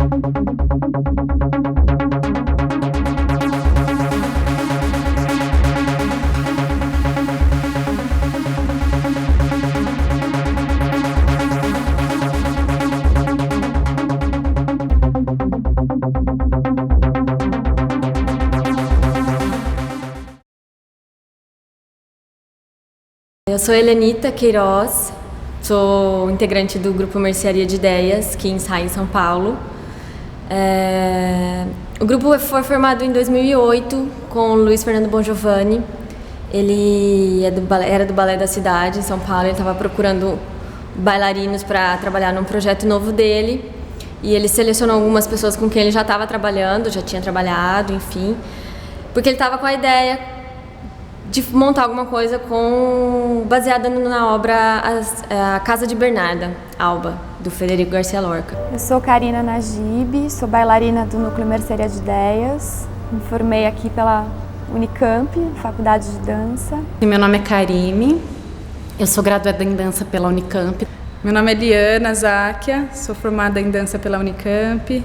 Eu sou Helenita Queiroz, sou integrante do Grupo Mercearia de Ideias, que ensaia em São Paulo. O grupo foi formado em 2008 com o Luiz Fernando Bongiovanni. Ele era do Balé da Cidade, em São Paulo. Ele estava procurando bailarinos para trabalhar num projeto novo dele. E ele selecionou algumas pessoas com quem ele já estava trabalhando, já tinha trabalhado, enfim. Porque ele estava com a ideia de montar alguma coisa baseada na obra A Casa de Bernarda, Alba, do Frederico Garcia Lorca. Eu sou Karina Najib, sou bailarina do Núcleo Mercearia de Ideias. Me formei aqui pela Unicamp, Faculdade de Dança. Meu nome é Karime, eu sou graduada em dança pela Unicamp. Meu nome é Liana Záquia, sou formada em dança pela Unicamp,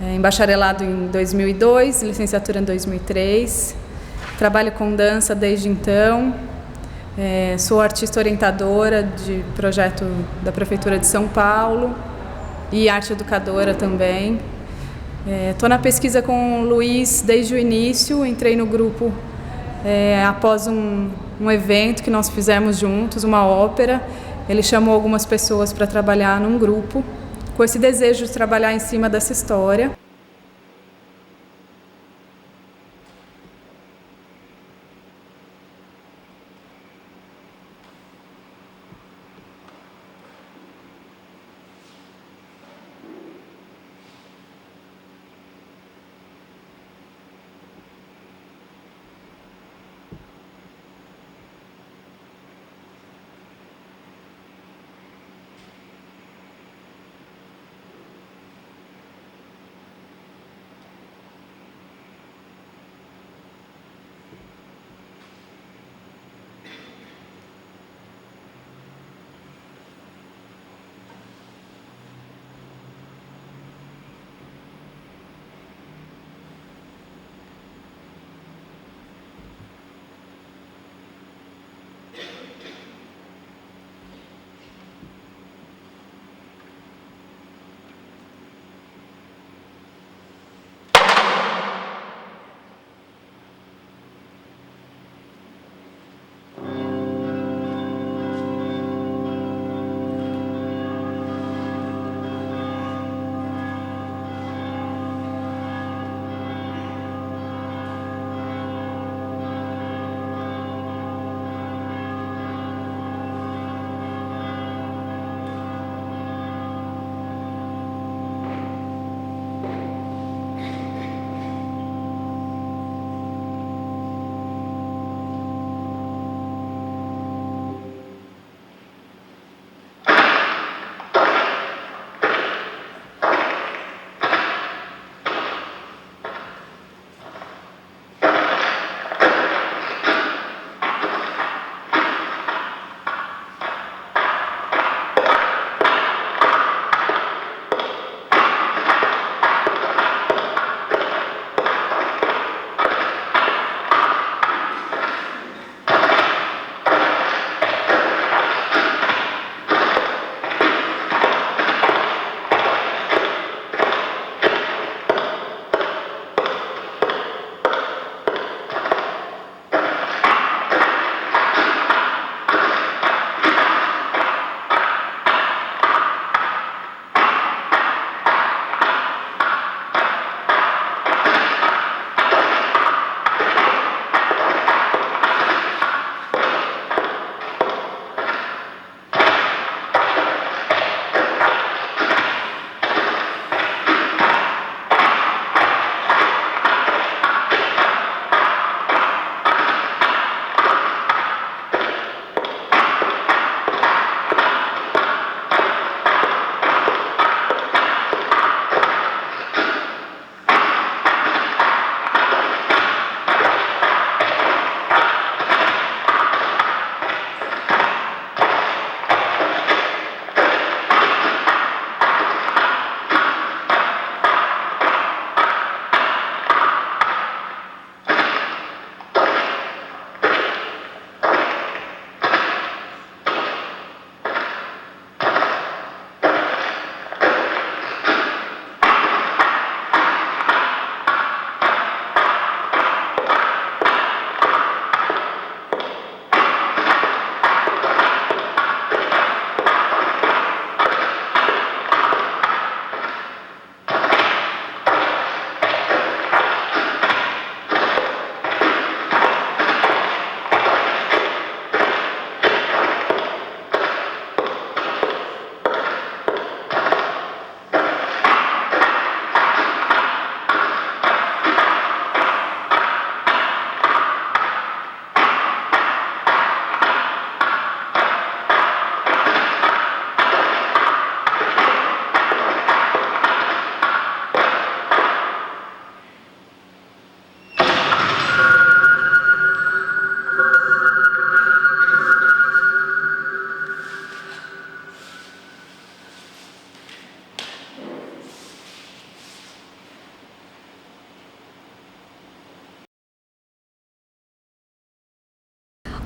em bacharelado em 2002, licenciatura em 2003. Trabalho com dança desde então, sou artista orientadora de projeto da Prefeitura de São Paulo e arte educadora também. Estou na pesquisa com o Luiz desde o início, entrei no grupo após um evento que nós fizemos juntos, uma ópera. Ele chamou algumas pessoas para trabalhar num grupo, com esse desejo de trabalhar em cima dessa história.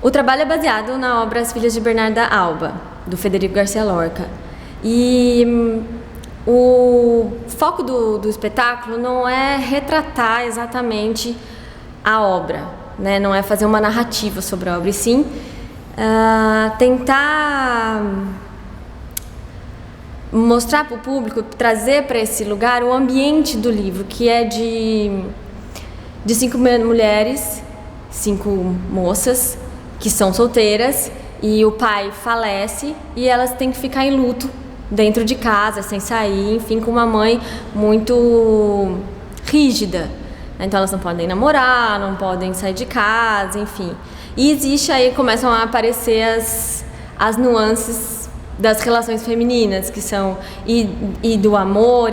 O trabalho é baseado na obra As Filhas de Bernarda Alba, do Federico Garcia Lorca. E o foco do espetáculo não é retratar exatamente a obra, né? Não é fazer uma narrativa sobre a obra, e sim tentar mostrar para o público, trazer para esse lugar o ambiente do livro, que é de 5 mulheres, 5 moças que são solteiras, e o pai falece e elas têm que ficar em luto dentro de casa, sem sair, enfim, com uma mãe muito rígida. Então elas não podem namorar, não podem sair de casa, enfim. E existe aí, começam a aparecer as nuances das relações femininas, que são e do amor,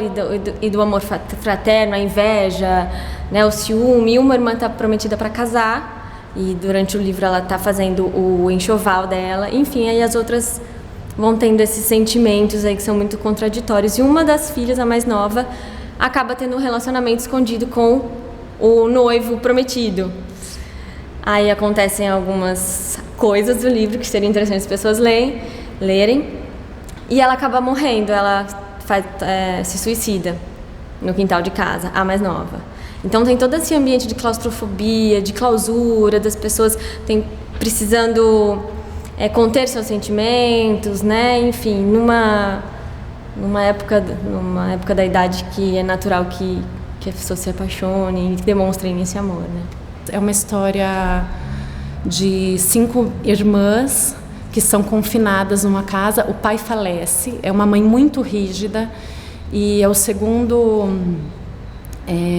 e do amor fraterno, a inveja, né, o ciúme. E uma irmã está prometida para casar, e durante o livro ela está fazendo o enxoval dela. Enfim, aí as outras vão tendo esses sentimentos aí que são muito contraditórios. E uma das filhas, a mais nova, acaba tendo um relacionamento escondido com o noivo prometido. Aí acontecem algumas coisas do livro que seriam interessantes as pessoas lerem, e ela acaba morrendo, ela se suicida no quintal de casa, a mais nova. Então tem todo esse ambiente de claustrofobia, de clausura, das pessoas precisando conter seus sentimentos, né? Enfim, numa época da idade que é natural que as pessoas se apaixonem e demonstrem esse amor, né? É uma história de 5 irmãs que são confinadas numa casa. O pai falece, é uma mãe muito rígida, e é o segundo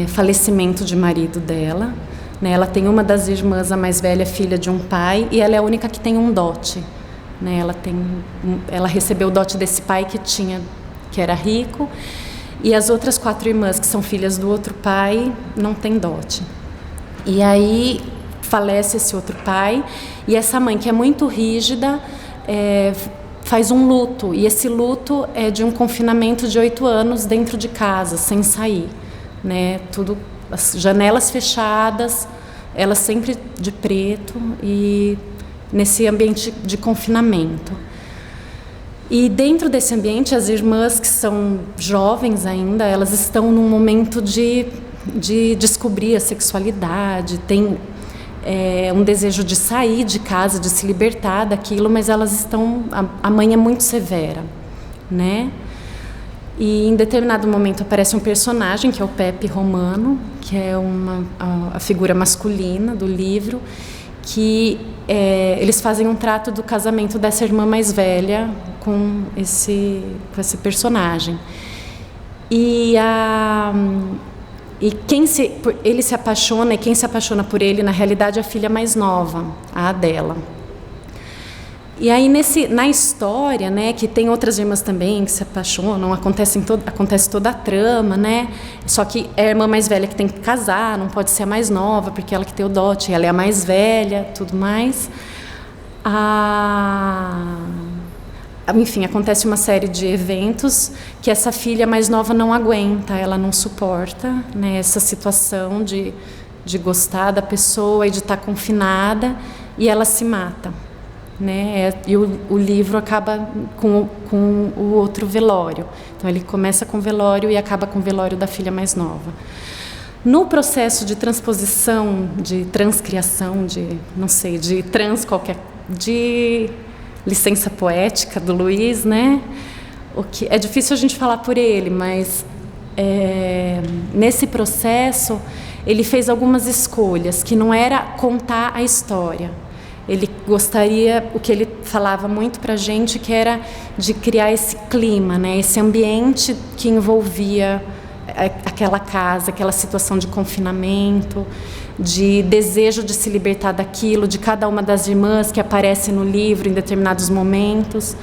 falecimento de marido dela, né? Ela tem uma das irmãs, a mais velha, filha de um pai, e ela é a única que tem um dote, né? Ela recebeu o dote desse pai que era rico, e as outras 4 irmãs, que são filhas do outro pai, não têm dote. E aí falece esse outro pai, e essa mãe, que é muito rígida, faz um luto, e esse luto é de um confinamento de 8 anos dentro de casa, sem sair, né? Tudo, as janelas fechadas, ela sempre de preto, e nesse ambiente de confinamento. E dentro desse ambiente, as irmãs, que são jovens ainda, elas estão num momento de descobrir a sexualidade, tem um desejo de sair de casa, de se libertar daquilo, mas elas estão... A mãe é muito severa, né? E em determinado momento aparece um personagem, que é o Pepe Romano, que é a figura masculina do livro, que eles fazem um trato do casamento dessa irmã mais velha com esse personagem. E ele se apaixona, e quem se apaixona por ele, na realidade, é a filha mais nova, a Adela. E aí, na história, né, que tem outras irmãs também que se apaixonam, acontece toda a trama, né? Só que é a irmã mais velha que tem que casar, não pode ser a mais nova, porque ela que tem o dote, ela é a mais velha, tudo mais. Enfim, acontece uma série de eventos que essa filha mais nova não aguenta, ela não suporta, né, essa situação de gostar da pessoa e de estar confinada, e ela se mata, né? E o livro acaba com o outro velório. Então ele começa com o velório e acaba com o velório da filha mais nova. No processo de transposição, de transcriação, de licença poética do Luiz, né? O que é difícil a gente falar por ele, mas nesse processo ele fez algumas escolhas, que não era contar a história. Ele gostaria, o que ele falava muito pra gente, que era de criar esse clima, né? Esse ambiente que envolvia aquela casa, aquela situação de confinamento, de desejo de se libertar daquilo, de cada uma das irmãs que aparece no livro em determinados momentos.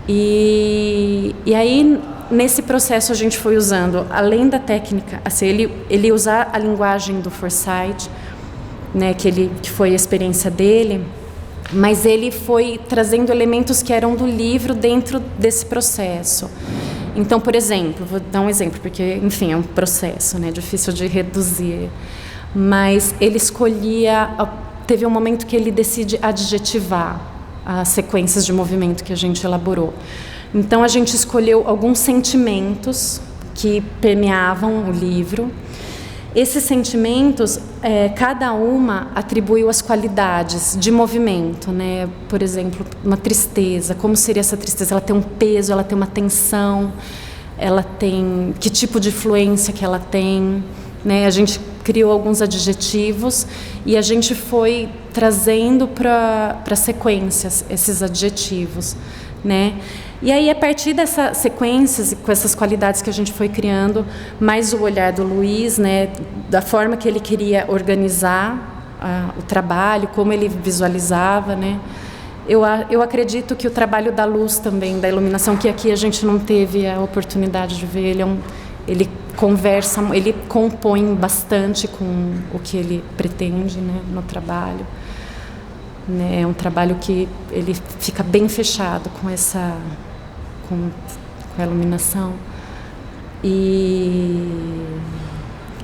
E aí, nesse processo, a gente foi usando, além da técnica, assim, ele usar a linguagem do Forsyth, né, que foi a experiência dele, mas ele foi trazendo elementos que eram do livro dentro desse processo. Então, por exemplo, vou dar um exemplo, porque, enfim, é um processo, né, difícil de reduzir. Mas ele escolhia teve um momento que ele decide adjetivar as sequências de movimento que a gente elaborou. Então a gente escolheu alguns sentimentos que permeavam o livro. Esses sentimentos, cada uma atribuiu as qualidades de movimento, né? Por exemplo, uma tristeza, como seria essa tristeza? Ela tem um peso, ela tem uma tensão, ela tem que tipo de fluência que ela tem, né? A gente criou alguns adjetivos e a gente foi trazendo para sequências esses adjetivos, né? E aí, a partir dessas sequências, com essas qualidades que a gente foi criando, mais o olhar do Luiz, né, da forma que ele queria organizar o trabalho, como ele visualizava, né? Eu acredito que o trabalho da luz também, da iluminação, que aqui a gente não teve a oportunidade de ver, ele conversa, ele compõe bastante com o que ele pretende, né, no trabalho. Né, é um trabalho que ele fica bem fechado com a iluminação. E,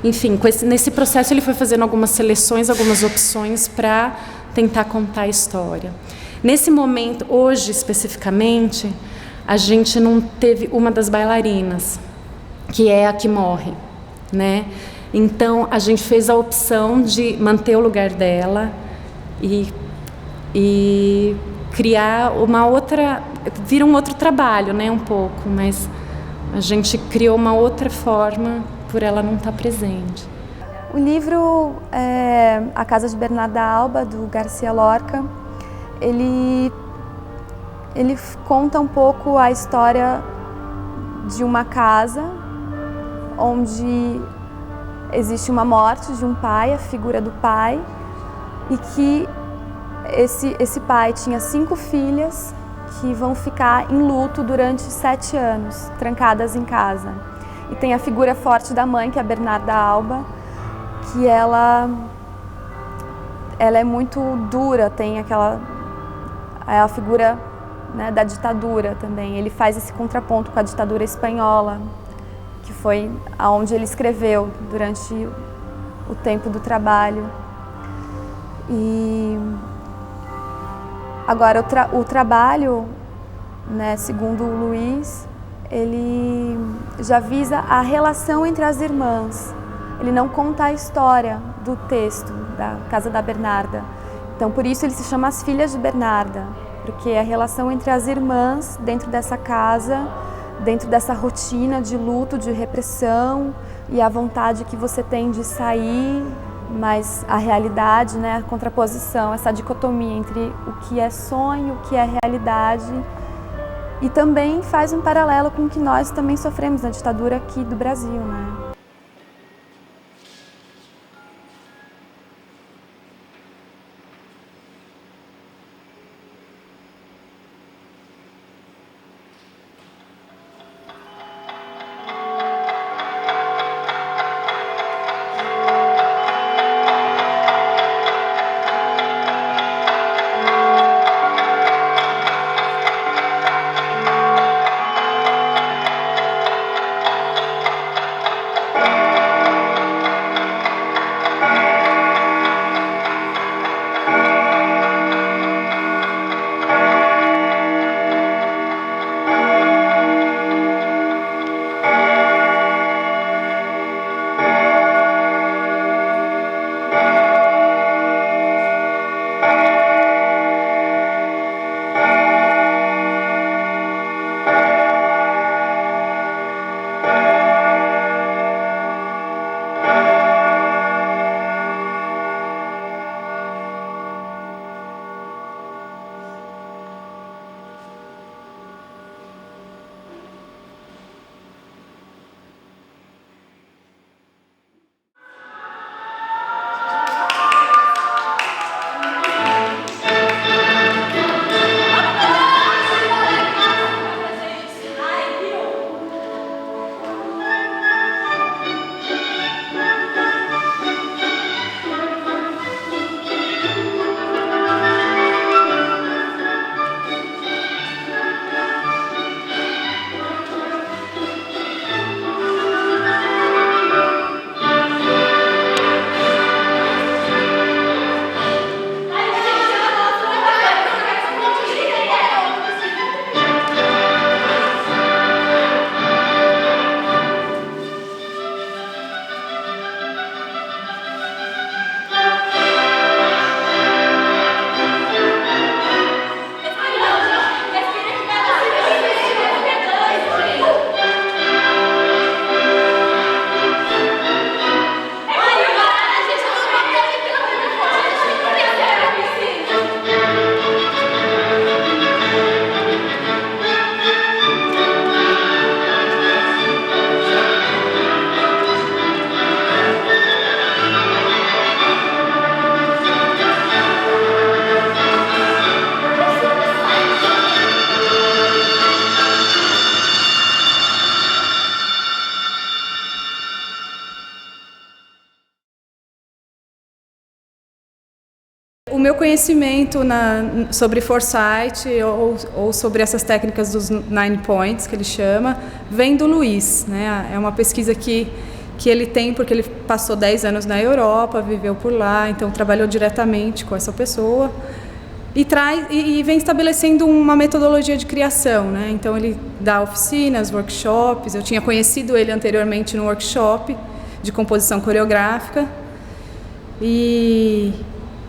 enfim, nesse processo ele foi fazendo algumas seleções, algumas opções para tentar contar a história. Nesse momento, hoje especificamente, a gente não teve uma das bailarinas, que é a que morre, né? Então a gente fez a opção de manter o lugar dela e criar uma outra, vira um outro trabalho, né, um pouco, mas a gente criou uma outra forma por ela não estar presente. O livro A Casa de Bernarda Alba, do Garcia Lorca, ele conta um pouco a história de uma casa onde existe uma morte de um pai, a figura do pai, e que esse pai tinha 5 filhas que vão ficar em luto durante 7 anos, trancadas em casa. E tem a figura forte da mãe, que é a Bernarda Alba, que ela é muito dura, tem a figura, né, da ditadura também. Ele faz esse contraponto com a ditadura espanhola, que foi aonde ele escreveu durante o tempo do trabalho. E agora o trabalho, né, segundo o Luiz, ele já visa a relação entre as irmãs. Ele não conta a história do texto da Casa da Bernarda. Então, por isso ele se chama As Filhas de Bernarda, porque é a relação entre as irmãs dentro dessa casa, dentro dessa rotina de luto, de repressão, e a vontade que você tem de sair, mas a realidade, né, a contraposição, essa dicotomia entre o que é sonho, o que é realidade. E também faz um paralelo com o que nós também sofremos na ditadura aqui do Brasil, né? O meu conhecimento sobre Foresight ou sobre essas técnicas dos 9 points, que ele chama, vem do Luiz, né? É uma pesquisa que ele tem porque ele passou 10 anos na Europa, viveu por lá, então trabalhou diretamente com essa pessoa e vem estabelecendo uma metodologia de criação, né? Então ele dá oficinas, workshops. Eu tinha conhecido ele anteriormente no workshop de composição coreográfica e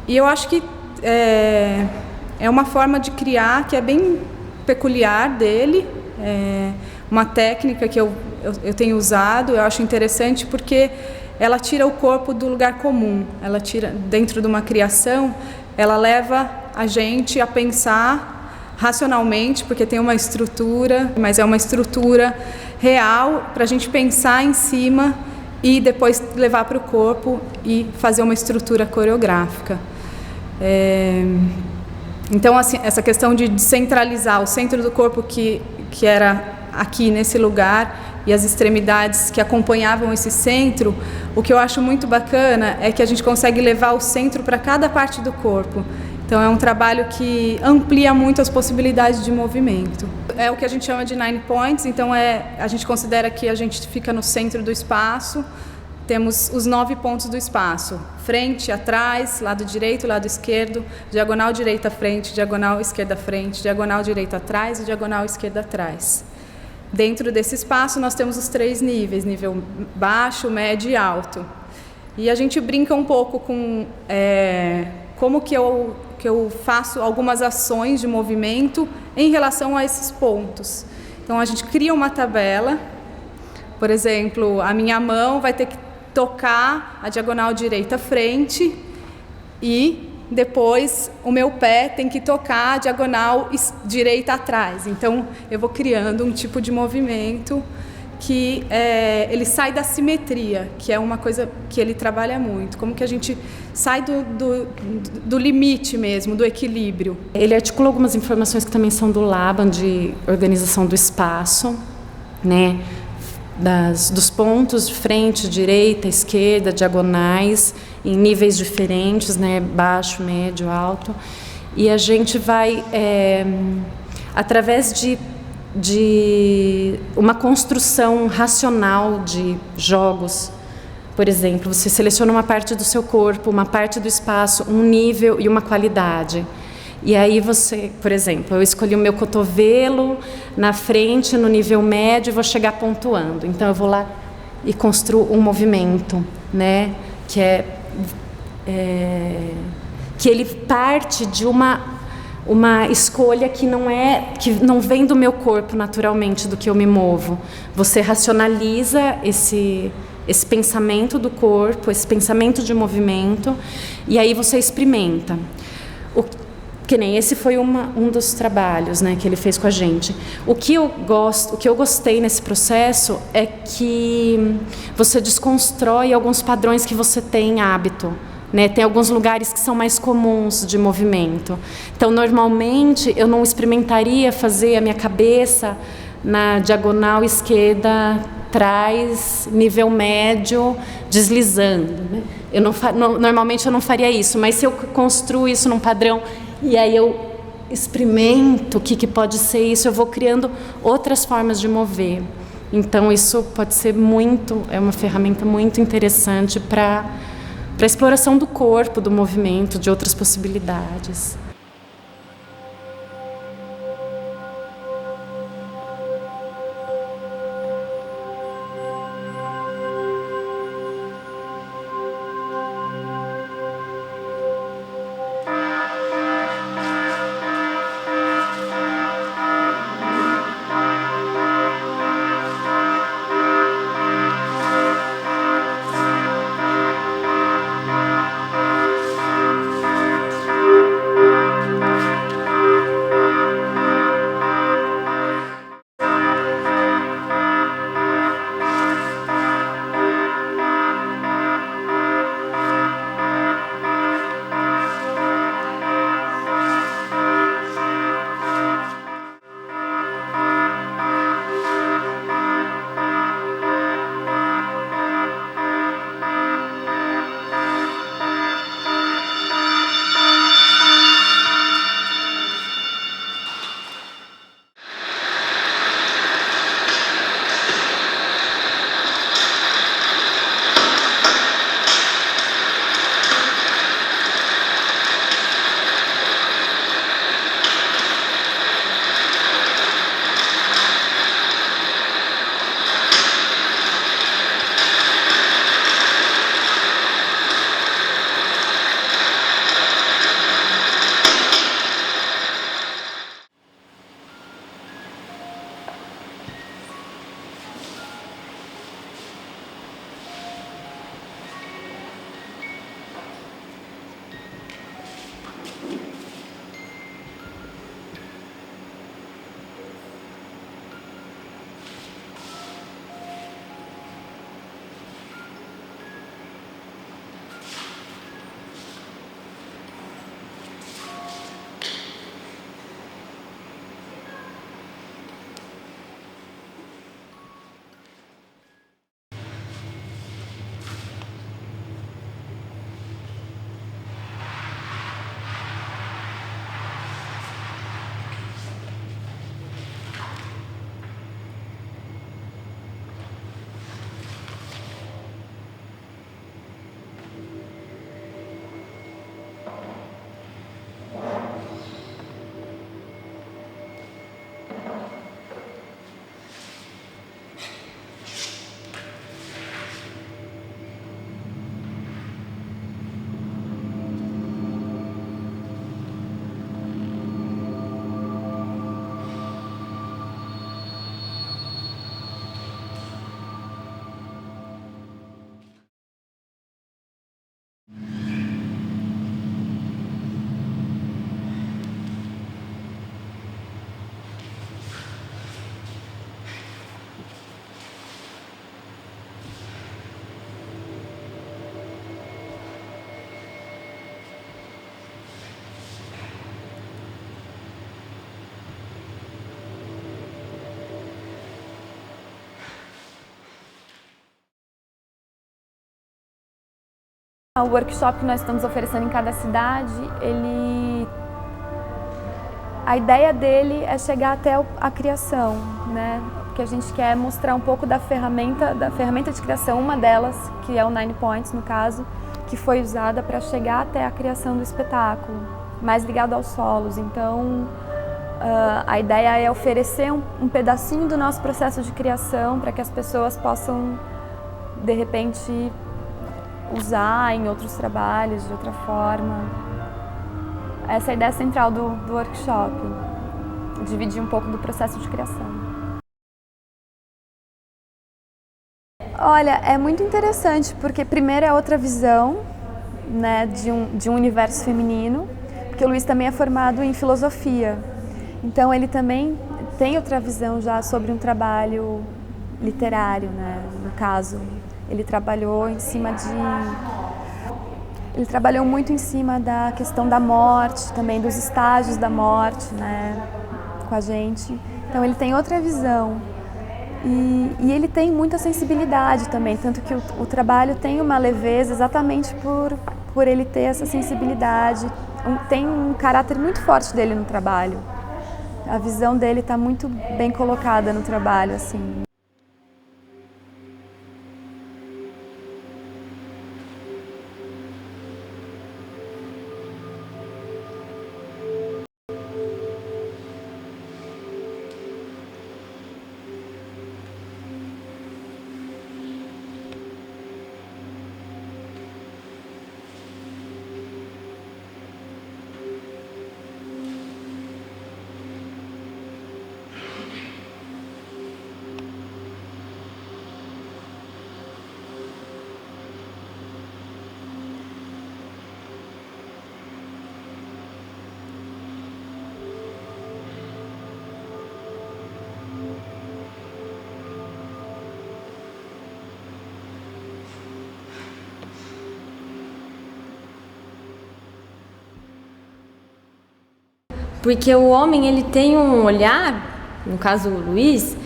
eu acho que é uma forma de criar que é bem peculiar dele, uma técnica que eu tenho usado. Eu acho interessante porque ela tira o corpo do lugar comum, ela tira, dentro de uma criação, ela leva a gente a pensar racionalmente, porque tem uma estrutura, mas é uma estrutura real para a gente pensar em cima e depois levar para o corpo e fazer uma estrutura coreográfica. Então, assim, essa questão de centralizar o centro do corpo que era aqui nesse lugar e as extremidades que acompanhavam esse centro, o que eu acho muito bacana é que a gente consegue levar o centro para cada parte do corpo. Então é um trabalho que amplia muito as possibilidades de movimento. É o que a gente chama de 9 points, então a gente considera que a gente fica no centro do espaço. Temos os 9 pontos do espaço: frente, atrás, lado direito, lado esquerdo, diagonal direita frente, diagonal esquerda frente, diagonal direita atrás e diagonal esquerda atrás. Dentro desse espaço nós temos os 3 níveis: nível baixo, médio e alto. E a gente brinca um pouco com como que eu faço algumas ações de movimento em relação a esses pontos. Então a gente cria uma tabela. Por exemplo, a minha mão vai ter que tocar a diagonal direita frente e depois o meu pé tem que tocar a diagonal direita atrás. Então eu vou criando um tipo de movimento que ele sai da simetria, que é uma coisa que ele trabalha muito. Como que a gente sai do limite mesmo, do equilíbrio. Ele articula algumas informações que também são do Laban, de organização do espaço, né? Dos pontos de frente, direita, esquerda, diagonais, em níveis diferentes, né? Baixo, médio, alto. E a gente vai, através de uma construção racional de jogos. Por exemplo, você seleciona uma parte do seu corpo, uma parte do espaço, um nível e uma qualidade. E aí você, por exemplo, eu escolhi o meu cotovelo na frente, no nível médio, e vou chegar pontuando. Então eu vou lá e construo um movimento, né? Que ele parte de uma escolha que não vem do meu corpo naturalmente, do que eu me movo. Você racionaliza esse pensamento do corpo, esse pensamento de movimento, e aí você experimenta. Que nem esse foi um dos trabalhos, né, que ele fez com a gente. O que eu gostei nesse processo é que você desconstrói alguns padrões que você tem em hábito, né? Tem alguns lugares que são mais comuns de movimento. Então, normalmente, eu não experimentaria fazer a minha cabeça na diagonal esquerda, atrás, nível médio, deslizando, né? Normalmente eu não faria isso, mas se eu construo isso num padrão e aí eu experimento o que pode ser isso, eu vou criando outras formas de mover. Então isso pode ser é uma ferramenta muito interessante para a exploração do corpo, do movimento, de outras possibilidades. O workshop que nós estamos oferecendo em cada cidade, a ideia dele é chegar até a criação, né? Porque a gente quer mostrar um pouco da ferramenta de criação, uma delas, que é o 9 Points, no caso, que foi usada para chegar até a criação do espetáculo, mais ligado aos solos. Então, a ideia é oferecer um pedacinho do nosso processo de criação para que as pessoas possam, de repente, usar em outros trabalhos de outra forma. Essa é a ideia central do workshop, dividir um pouco do processo de criação. Olha, é muito interessante, porque primeiro é outra visão, né, de um universo feminino, porque o Luiz também é formado em filosofia, então ele também tem outra visão já sobre um trabalho literário, né, no caso. Ele trabalhou muito em cima da questão da morte, também dos estágios da morte, né, com a gente. Então ele tem outra visão. E ele tem muita sensibilidade também, tanto que o trabalho tem uma leveza exatamente por ele ter essa sensibilidade. Tem um caráter muito forte dele no trabalho. A visão dele está muito bem colocada no trabalho, assim. Porque o homem, ele tem um olhar, no caso o Luiz,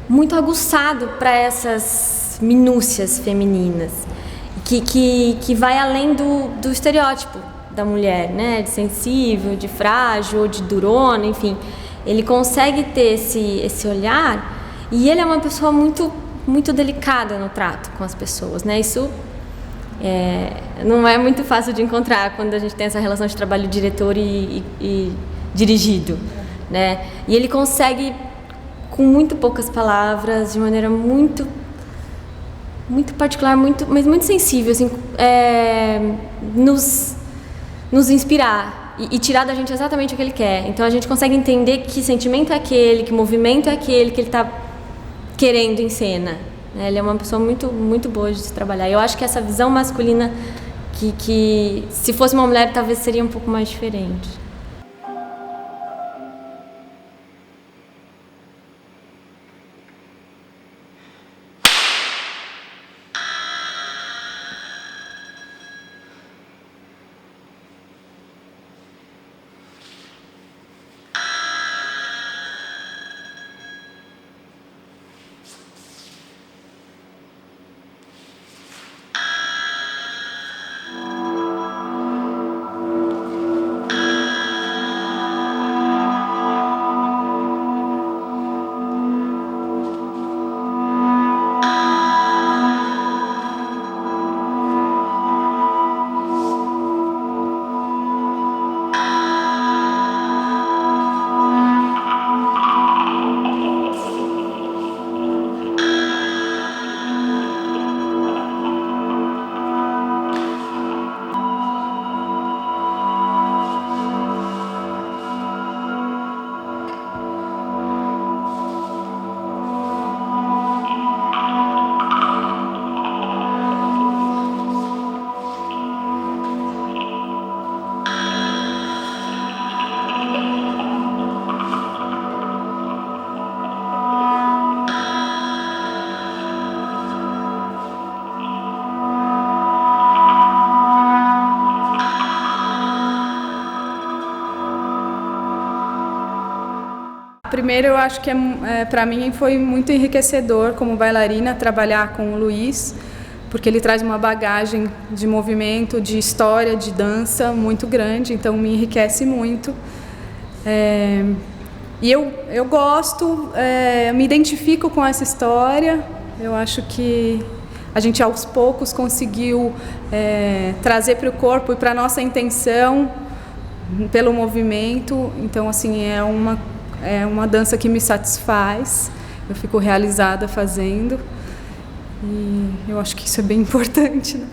muito aguçado para essas minúcias femininas, que vai além do estereótipo da mulher, né? De sensível, de frágil, ou de durona, enfim. Ele consegue ter esse olhar, e ele é uma pessoa muito, muito delicada no trato com as pessoas, né? Isso não é muito fácil de encontrar quando a gente tem essa relação de trabalho diretor e dirigido, né? E ele consegue, com muito poucas palavras, de maneira muito, muito particular, mas muito sensível, assim, nos inspirar e tirar da gente exatamente o que ele quer. Então a gente consegue entender que sentimento é aquele, que movimento é aquele que ele está querendo em cena. Ele é uma pessoa muito, muito boa de se trabalhar. Eu acho que essa visão masculina, que se fosse uma mulher, talvez seria um pouco mais diferente. Primeiro, eu acho que para mim foi muito enriquecedor como bailarina trabalhar com o Luiz, porque ele traz uma bagagem de movimento, de história, de dança muito grande, então me enriquece muito. E eu gosto, me identifico com essa história. Eu acho que a gente aos poucos conseguiu trazer para o corpo e para a nossa intenção pelo movimento. Então, assim, é uma dança que me satisfaz, eu fico realizada fazendo, e eu acho que isso é bem importante, né?